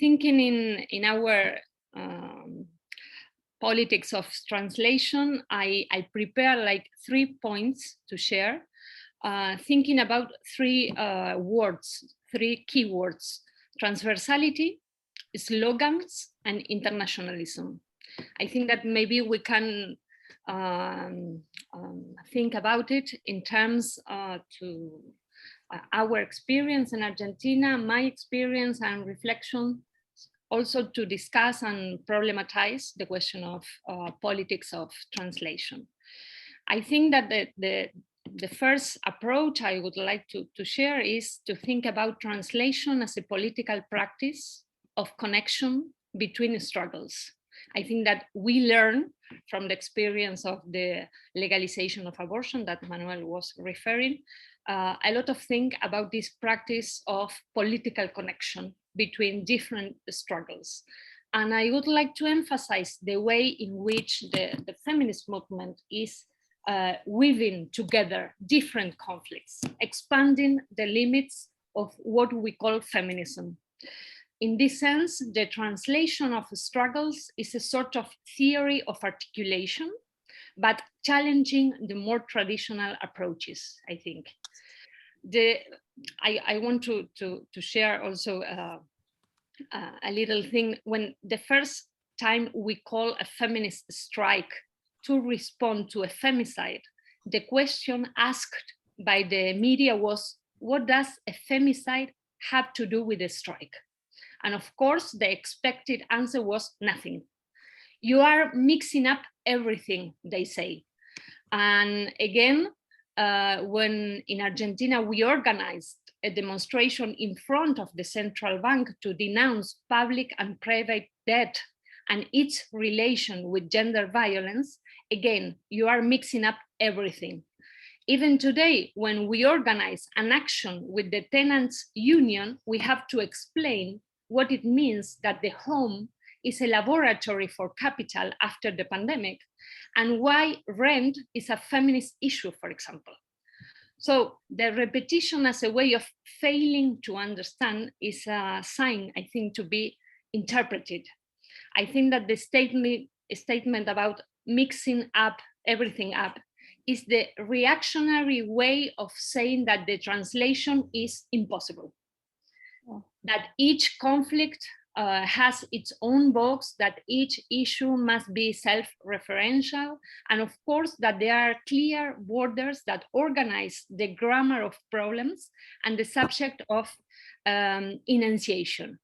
thinking in our politics of translation, I prepare like 3 points to share, thinking about 3 words, 3 keywords: transversality, slogans, and internationalism. I think that maybe we can think about it in terms to our experience in Argentina, my experience and reflection, also to discuss and problematize the question of politics of translation. I think that the first approach I would like to share is to think about translation as a political practice of connection between struggles. I think that we learn from the experience of the legalization of abortion that Manuel was referring, a lot of things about this practice of political connection between different struggles. And I would like to emphasize the way in which the feminist movement is weaving together different conflicts, expanding the limits of what we call feminism. In this sense, the translation of struggles is a sort of theory of articulation, but challenging the more traditional approaches, I think. I want to share also a little thing. When the first time we call a feminist strike to respond to a femicide, the question asked by the media was, what does a femicide have to do with a strike? And of course, the expected answer was nothing. You are mixing up everything, they say. And again, when in Argentina we organized a demonstration in front of the central bank to denounce public and private debt and its relation with gender violence, again, you are mixing up everything. Even today, when we organize an action with the tenants' union, we have to explain what it means that the home is a laboratory for capital after the pandemic, and why rent is a feminist issue, for example. So the repetition as a way of failing to understand is a sign, I think, to be interpreted. I think that the statement about mixing up everything up is the reactionary way of saying that the translation is impossible. That each conflict has its own box, that each issue must be self-referential, and of course that there are clear borders that organize the grammar of problems and the subject of enunciation.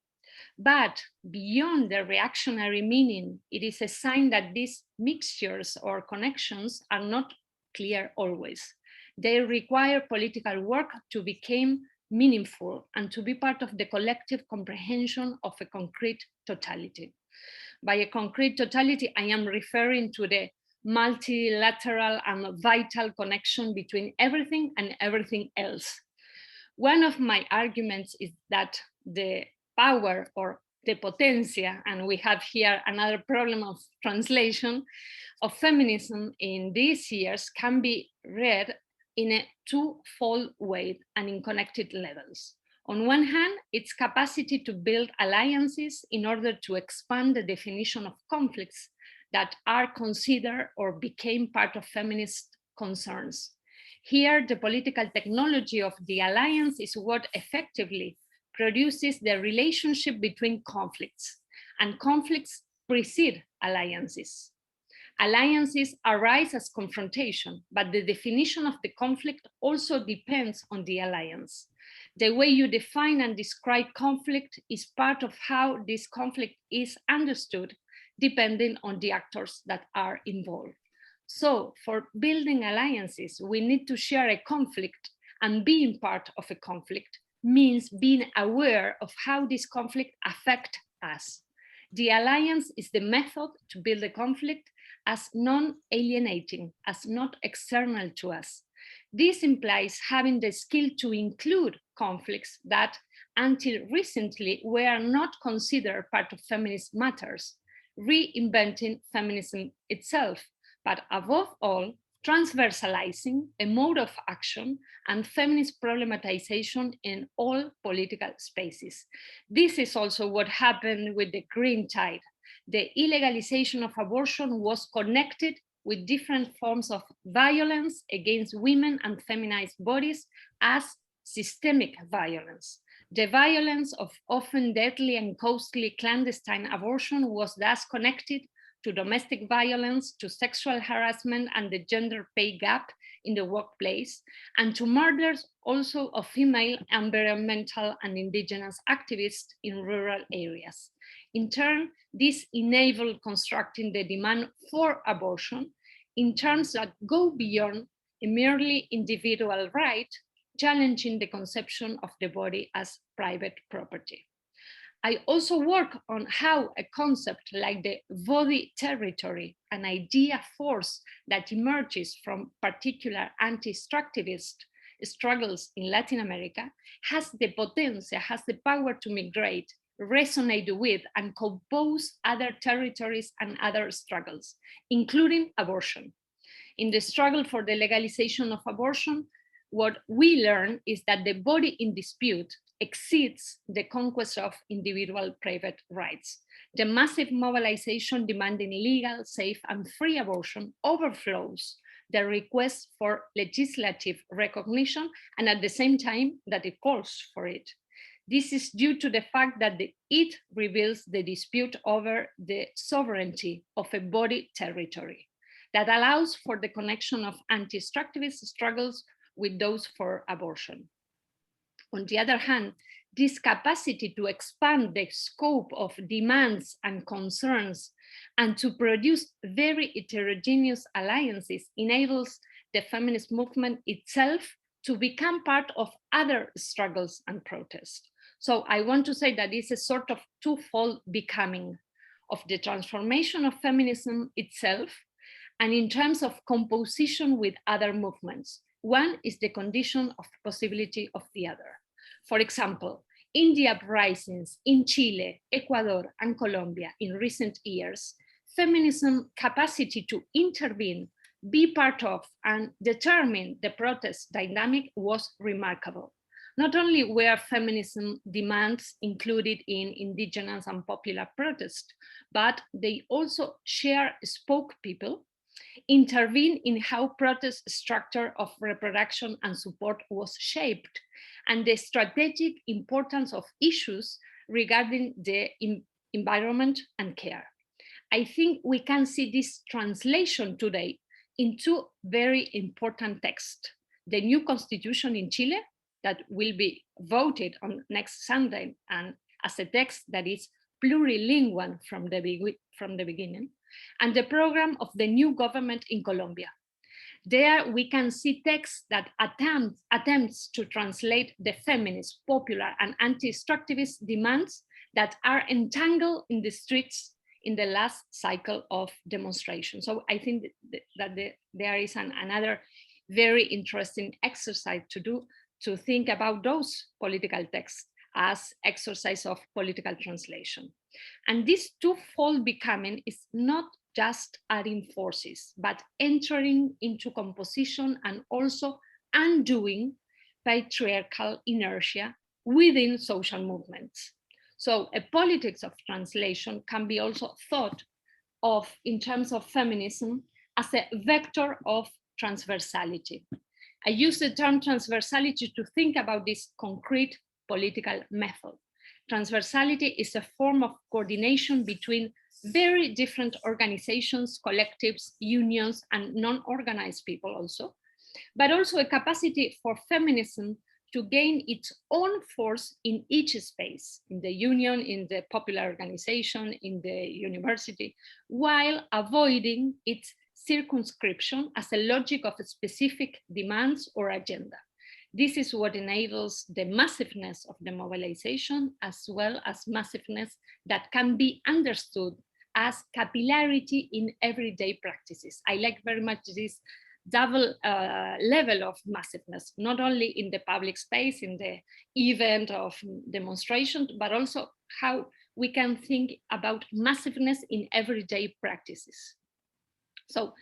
But beyond the reactionary meaning, it is a sign that these mixtures or connections are not clear always. They require political work to become meaningful and to be part of the collective comprehension of a concrete totality. By a concrete totality, I am referring to the multilateral and vital connection between everything and everything else. One of my arguments is that the power or the potencia, and we have here another problem of translation, of feminism in these years can be read in a twofold way and in connected levels. On one hand, its capacity to build alliances in order to expand the definition of conflicts that are considered or became part of feminist concerns. Here, the political technology of the alliance is what effectively produces the relationship between conflicts, and conflicts precede alliances. Alliances arise as confrontation, but the definition of the conflict also depends on the alliance. The way you define and describe conflict is part of how this conflict is understood, depending on the actors that are involved. So for building alliances, we need to share a conflict, and being part of a conflict means being aware of how this conflict affects us. The alliance is the method to build a conflict as non-alienating, as not external to us. This implies having the skill to include conflicts that, until recently, were not considered part of feminist matters, reinventing feminism itself, but above all, transversalizing a mode of action, and feminist problematization in all political spaces. This is also what happened with the Green Tide. The illegalization of abortion was connected with different forms of violence against women and feminized bodies as systemic violence. The violence of often deadly and costly clandestine abortion was thus connected to domestic violence, to sexual harassment and the gender pay gap in the workplace, and to murders also of female environmental and indigenous activists in rural areas. In turn, this enabled constructing the demand for abortion in terms that go beyond a merely individual right, challenging the conception of the body as private property. I also work on how a concept like the body territory, an idea force that emerges from particular anti-extractivist struggles in Latin America, has the potential, has the power to migrate, resonate with, and compose other territories and other struggles, including abortion. In the struggle for the legalization of abortion, what we learn is that the body in dispute exceeds the conquest of individual private rights. The massive mobilization demanding legal, safe, and free abortion overflows the request for legislative recognition, and at the same time that it calls for it. This is due to the fact that it reveals the dispute over the sovereignty of a body territory that allows for the connection of anti-extractivist struggles with those for abortion. On the other hand, this capacity to expand the scope of demands and concerns and to produce very heterogeneous alliances enables the feminist movement itself to become part of other struggles and protests. So I want to say that it's a sort of twofold becoming of the transformation of feminism itself, and in terms of composition with other movements. One is the condition of possibility of the other. For example, in the uprisings in Chile, Ecuador, and Colombia in recent years, feminism's capacity to intervene, be part of, and determine the protest dynamic was remarkable. Not only were feminism demands included in indigenous and popular protest, but they also spoke people, intervene in how protest structure of reproduction and support was shaped, and the strategic importance of issues regarding the environment and care. I think we can see this translation today in two very important texts. The new constitution in Chile that will be voted on next Sunday, and as a text that is plurilingual from the beginning, and the program of the new government in Colombia. There we can see texts that attempts to translate the feminist, popular, and anti-extractivist demands that are entangled in the streets in the last cycle of demonstration. So I think that there is another very interesting exercise to do, to think about those political texts as exercise of political translation. And this twofold becoming is not just adding forces, but entering into composition and also undoing patriarchal inertia within social movements. So a politics of translation can be also thought of in terms of feminism as a vector of transversality. I use the term transversality to think about this concrete political method. Transversality is a form of coordination between very different organizations, collectives, unions, and non-organized people also, but also a capacity for feminism to gain its own force in each space, in the union, in the popular organization, in the university, while avoiding its circumscription as a logic of specific demands or agenda. This is what enables the massiveness of the mobilization, as well as massiveness that can be understood as capillarity in everyday practices. I like very much this double level of massiveness, not only in the public space, in the event of demonstration, but also how we can think about massiveness in everyday practices. So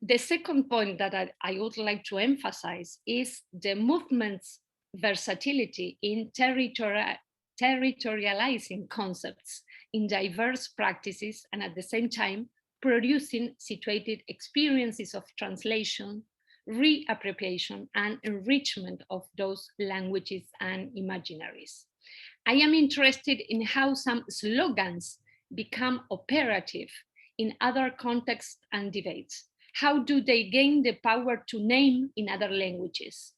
The second point that I would like to emphasize is the movement's versatility in territorializing concepts in diverse practices, and at the same time producing situated experiences of translation, reappropriation, and enrichment of those languages and imaginaries. I am interested in how some slogans become operative in other contexts and debates. How do they gain the power to name in other languages?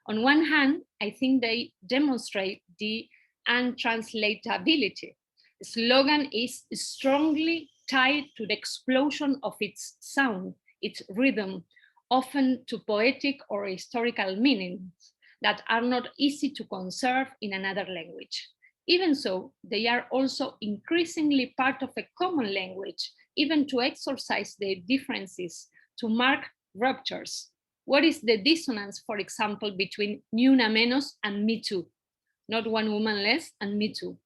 On one hand, I think they demonstrate the untranslatability. The slogan is strongly tied to the explosion of its sound, its rhythm, often to poetic or historical meanings that are not easy to conserve in another language. Even so, they are also increasingly part of a common language, even to exorcise their differences, to mark ruptures. What is the dissonance, for example, between ni una menos and me too? Not one woman less and me too.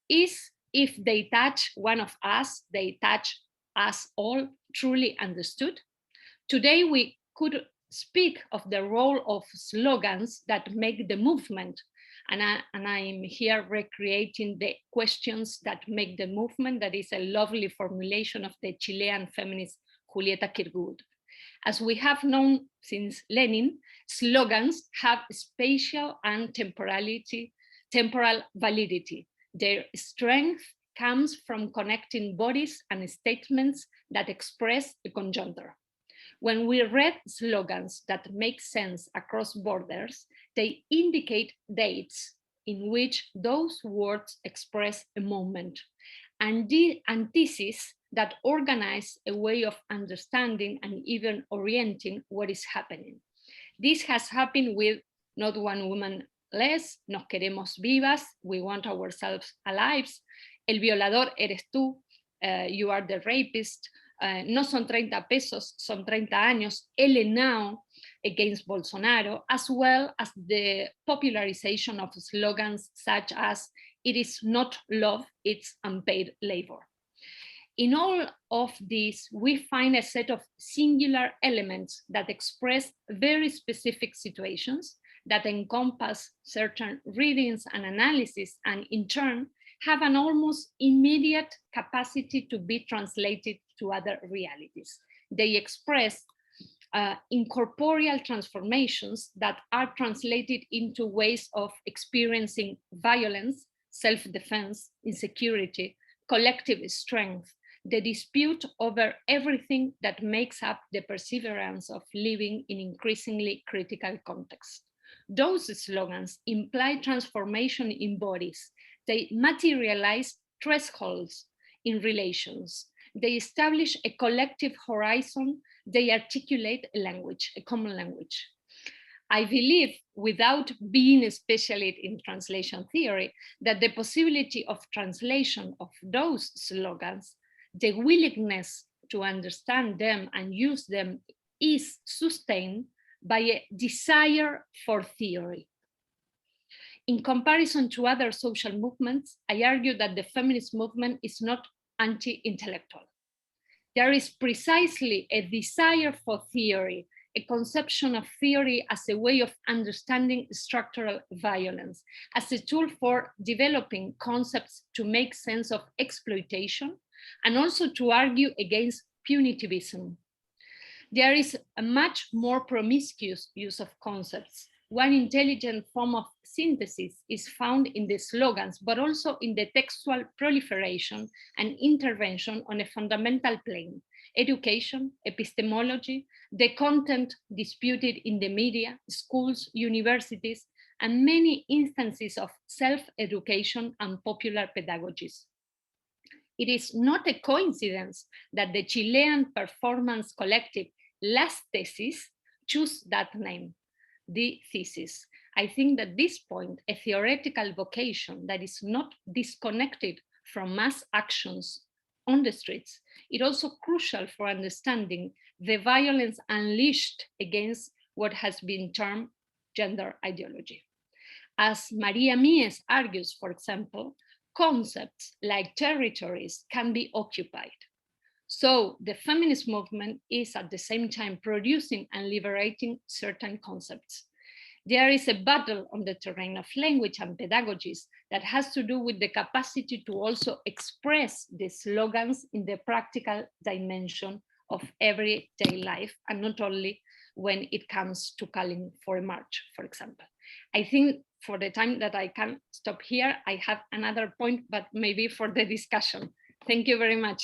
Is if they touch one of us, they touch us all, truly understood? Today we could speak of the role of slogans that make the movement, and I'm here recreating the questions that make the movement. That is a lovely formulation of the Chilean feminist Julieta Kirkwood. As we have known since Lenin, slogans have spatial and temporal validity. Their strength comes from connecting bodies and statements that express a conjuncture. When we read slogans that make sense across borders, they indicate dates in which those words express a moment, and the antithesis that organize a way of understanding and even orienting what is happening. This has happened with Not One Woman Less, Nos Queremos Vivas, We Want Ourselves Alive, El Violador Eres Tú, You Are the Rapist, No Son 30 Pesos, Son 30 Años, Ele Now, against Bolsonaro, as well as the popularization of slogans such as It is not love, it's unpaid labor. In all of these, we find a set of singular elements that express very specific situations, that encompass certain readings and analysis, and in turn have an almost immediate capacity to be translated to other realities. They express incorporeal transformations that are translated into ways of experiencing violence, self-defense, insecurity, collective strength, the dispute over everything that makes up the perseverance of living in increasingly critical contexts. Those slogans imply transformation in bodies. They materialize thresholds in relations. They establish a collective horizon. They articulate a language, a common language. I believe, without being a specialist in translation theory, that the possibility of translation of those slogans, the willingness to understand them and use them, is sustained by a desire for theory. In comparison to other social movements, I argue that the feminist movement is not anti-intellectual. There is precisely a desire for theory, a conception of theory as a way of understanding structural violence, as a tool for developing concepts to make sense of exploitation, and also to argue against punitivism. There is a much more promiscuous use of concepts. One intelligent form of synthesis is found in the slogans, but also in the textual proliferation and intervention on a fundamental plane: education, epistemology, the content disputed in the media, schools, universities, and many instances of self-education and popular pedagogies. It is not a coincidence that the Chilean performance collective Las Tesis choose that name, the thesis. I think that this point, a theoretical vocation that is not disconnected from mass actions on the streets, is also crucial for understanding the violence unleashed against what has been termed gender ideology. As Maria Mies argues, for example, concepts like territories can be occupied. So the feminist movement is at the same time producing and liberating certain concepts. There is a battle on the terrain of language and pedagogies that has to do with the capacity to also express the slogans in the practical dimension of everyday life, and not only when it comes to calling for a march, for example. I think for the time that I can stop here, I have another point, but maybe for the discussion. Thank you very much.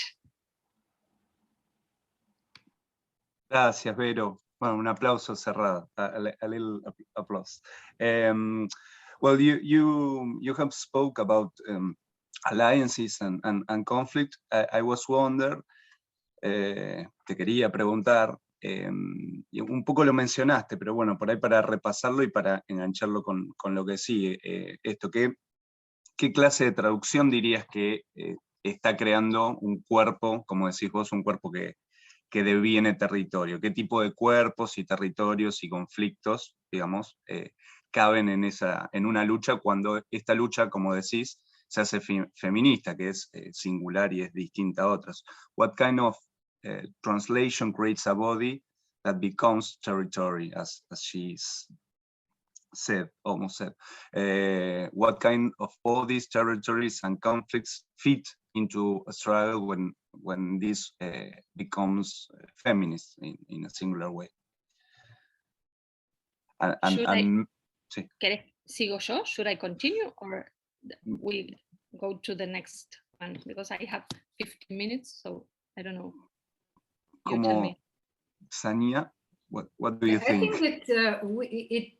Gracias, Vero. Bueno, un aplauso cerrado, a little applause. Well, you have spoke about alliances and conflict. I was wonder, te quería preguntar, y un poco lo mencionaste, pero bueno, por ahí para repasarlo y para engancharlo con lo que sigue. Esto, ¿qué clase de traducción dirías que está creando un cuerpo, como decís vos, un cuerpo que deviene territorio? ¿Qué tipo de cuerpos y territorios y conflictos, digamos, caben en una lucha cuando esta lucha, como decís, se hace feminista, que es singular y es distinta a otras? What kind of translation creates a body that becomes territory, as she almost said? What kind of all these territories and conflicts fit into a struggle when this becomes feminist in a singular way? Sigo yo? Should I continue, or we go to the next one? Because I have 15 minutes, so I don't know. You tell me. Sania, what do you think? I think that it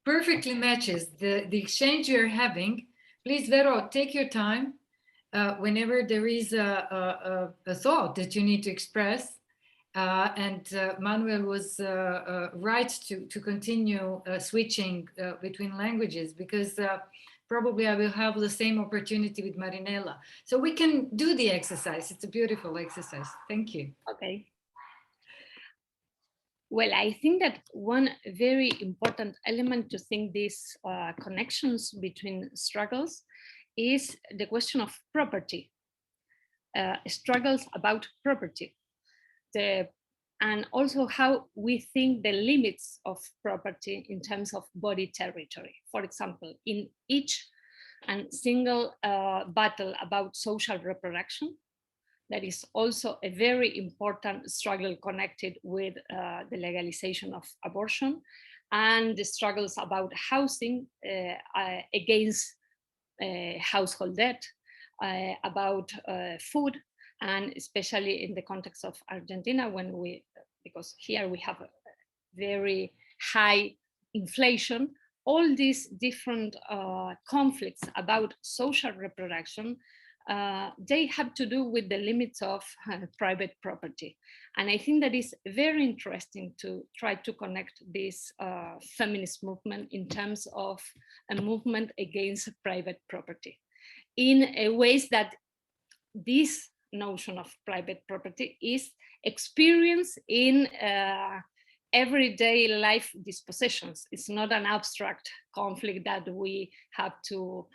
perfectly matches the exchange you're having. Please, Vero, take your time. Whenever there is a thought that you need to express, and Manuel was right to continue switching between languages, because probably I will have the same opportunity with Marinella. So we can do the exercise. It's a beautiful exercise. Thank you. Okay. Well, I think that one very important element to think these connections between struggles is the question of property, struggles about property, and also how we think the limits of property in terms of body territory. For example, in each and single battle about social reproduction, that is also a very important struggle connected with the legalization of abortion, and the struggles about housing against household debt, about food, and especially in the context of Argentina, because here we have a very high inflation. All these different conflicts about social reproduction, they have to do with the limits of private property. And I think that is very interesting to try to connect this feminist movement in terms of a movement against private property, in ways that this notion of private property is experienced in everyday life dispositions. It's not an abstract conflict that we have to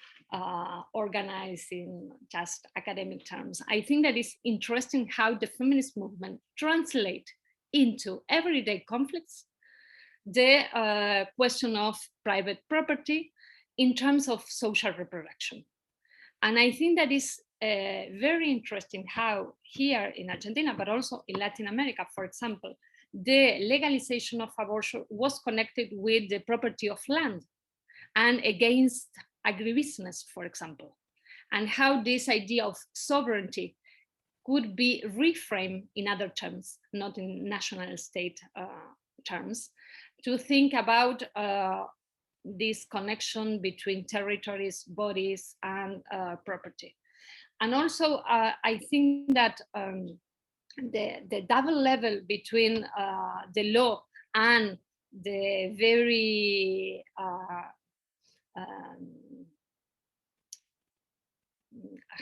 organize in just academic terms. I think that it's interesting how the feminist movement translates into everyday conflicts the question of private property in terms of social reproduction. And I think that is very interesting how here in Argentina, but also in Latin America, for example, the legalization of abortion was connected with the property of land and against agribusiness, for example, and how this idea of sovereignty could be reframed in other terms, not in national state terms, to think about this connection between territories, bodies, and property. And also, I think that the double level between the law and the very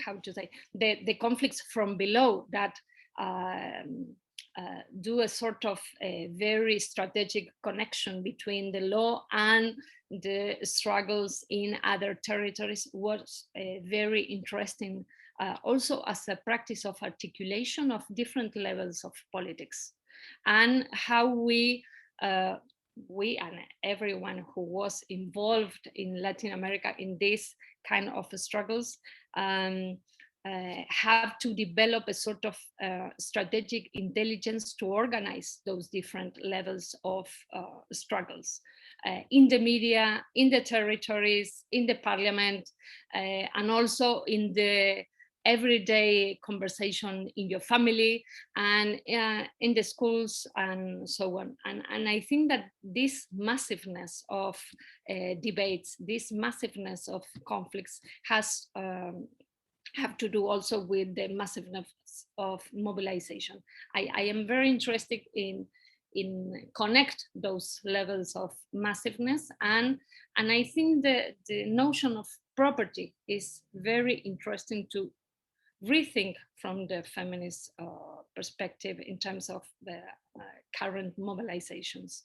how to say, the conflicts from below that do a sort of a very strategic connection between the law and the struggles in other territories was very interesting also as a practice of articulation of different levels of politics, and how we and everyone who was involved in Latin America in this kind of struggles have to develop a sort of strategic intelligence to organize those different levels of struggles in the media, in the territories, in the parliament, and also in the everyday conversation in your family and in the schools and so on. And I think that this massiveness of debates, this massiveness of conflicts has have to do also with the massiveness of mobilization. I am very interested in connect those levels of massiveness, and I think the notion of property is very interesting to rethink from the feminist perspective in terms of the current mobilizations.